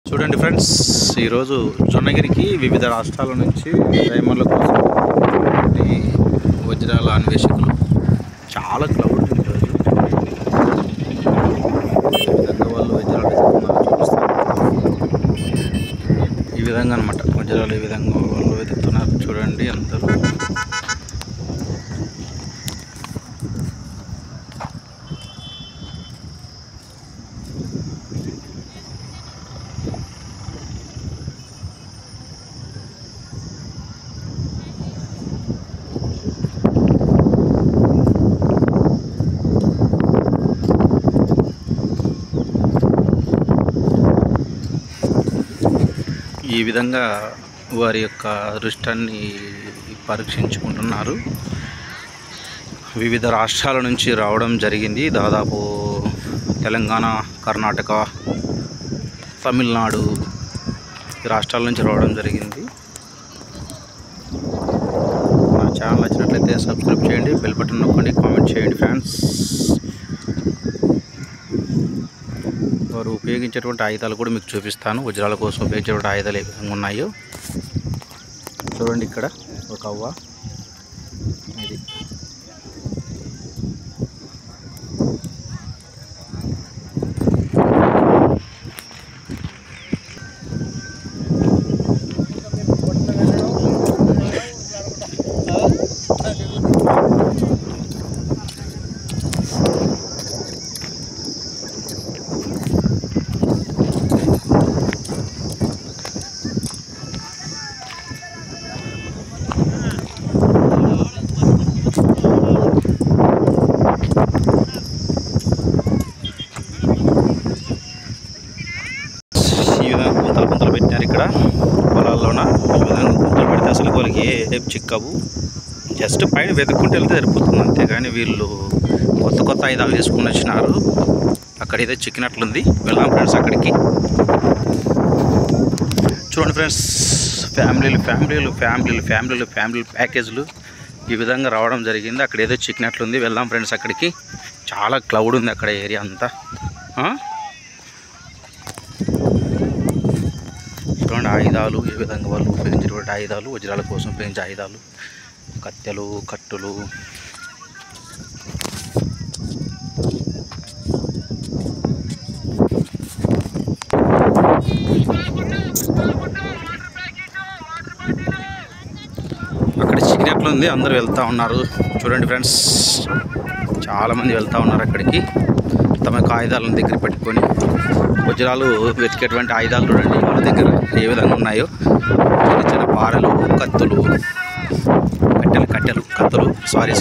చూడండి ఫ్రెండ్స్, ఈరోజు జొన్నగిరికి వివిధ రాష్ట్రాల నుంచి డైమండ్ల కోసం వజ్రాల అన్వేషకులు చాలా క్లౌడ్ ఉంది. ఈరోజు ఈ విధంగా వాళ్ళు వజ్రాలు వెతుకుతున్నారు, చూపిస్తారు. ఈ విధంగా అనమాట వజ్రాలు ఈ విధంగా వాళ్ళు వెతుకుతున్నారు. చూడండి అందరూ. ఈ విధంగా వారి యొక్క అదృష్టాన్ని పరీక్షించుకుంటున్నారు. వివిధ రాష్ట్రాల నుంచి రావడం జరిగింది. దాదాపు తెలంగాణ, కర్ణాటక, తమిళనాడు ఈ రాష్ట్రాల నుంచి రావడం జరిగింది. నా ఛానల్ నచ్చినట్లయితే సబ్స్క్రైబ్ చేయండి, బెల్ బటన్ నొక్కండి, కామెంట్ చేయండి ఫ్రెండ్స్. వారు ఉపయోగించేటువంటి ఆయుధాలు కూడా మీకు చూపిస్తాను. వజ్రాల కోసం ఉపయోగించేటువంటి ఆయుధాలు ఏ విధంగా ఉన్నాయో చూడండి. ఇక్కడ ఒక అవ్వ, ఇది గుంతలు పెట్టినారు ఇక్కడ పొలాల్లోన. ఈ విధంగా గుంతలు పెడితే అసలు వాళ్ళకి ఏ చిక్కవు. జస్ట్ పైన వెతుక్కుంటూ వెళ్తే సరిపోతుంది, అంతేగాని వీళ్ళు కొత్త కొత్త ఆయుధాలు వేసుకుని వచ్చినారు. అక్కడ ఏదో చిక్కినట్లుంది. వెళ్దాం ఫ్రెండ్స్ అక్కడికి. చూడండి ఫ్రెండ్స్, ఫ్యామిలీలు ప్యాకేజీలు ఈ విధంగా రావడం జరిగింది. అక్కడ ఏదో చిక్కినట్లుంది. వెళ్దాం ఫ్రెండ్స్ అక్కడికి. చాలా క్లౌడ్ ఉంది అక్కడ ఏరియా అంతా. చూడండి ఆయుధాలు ఏ విధంగా వాళ్ళు ఉపయోగించేటువంటి ఆయుధాలు, వజ్రాల కోసం ఉపయోగించే ఆయుధాలు, కత్తెలు, కట్టులు. అక్కడ చిక్కినట్లుంది. అందరూ వెళ్తూ ఉన్నారు. చూడండి ఫ్రెండ్స్, చాలామంది వెళ్తూ ఉన్నారు అక్కడికి. తమ యొక్క ఆయుధాలను దగ్గర పెట్టుకొని వజ్రాలు వెతికేటువంటి ఆయుధాలు చూడండి వాళ్ళ దగ్గర ఏ విధంగా ఉన్నాయో. చిన్న చిన్న పారలు, కత్తులు, కత్తెలు సారీ